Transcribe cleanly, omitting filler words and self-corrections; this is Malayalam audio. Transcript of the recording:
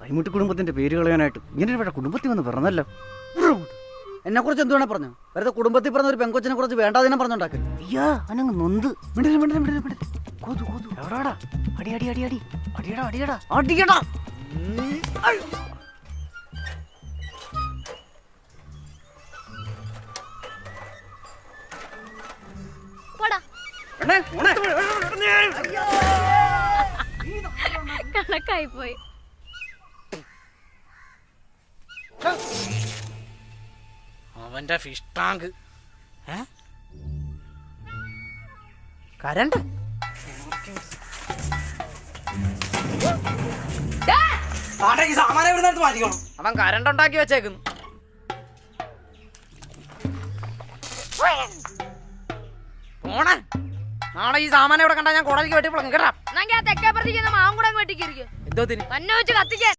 റൈമുട്ടി കുടുംബത്തിന്റെ പേര് കളയാനായിട്ട് ഇങ്ങനെ ഇവിടെ കുടുംബത്തിൽ വന്ന് പറഞ്ഞല്ലോ. എന്നെ കുറിച്ച് എന്തുവേണേ പറഞ്ഞു. വെറുതെ കുടുംബത്തിൽ പറഞ്ഞ ഒരു പെങ്കൊച്ചിനെ കുറിച്ച് വേണ്ടാതിനെ പറഞ്ഞുണ്ടാക്കി. അയ്യാ അനങ്ങ് നൊന്ത് കൊതു കൊതു എവിടാടാ? അടി അടി അടി അടി അടിയടാ അടിയടാ അടിയടാ. കണക്കായി പോയി. അവന്റെ ഫിഷ് ടാങ്ക് കരണ്ട് അവൻ കരണ്ട് ഉണ്ടാക്കി വെച്ചേക്കുന്നു. പോണേ നാളെ ഈ സാമാനം ഇവിടെ കണ്ടാ ഞാൻ കോടതിക്ക് വെട്ടിപ്പോളും കേട്ടാ. തെക്കേപ്പുറത്തേക്ക് മാവും കൂടെ വെട്ടിക്കിരിക്കും. എന്തോ തന്നെ വെച്ച് കത്തിക്കാൻ.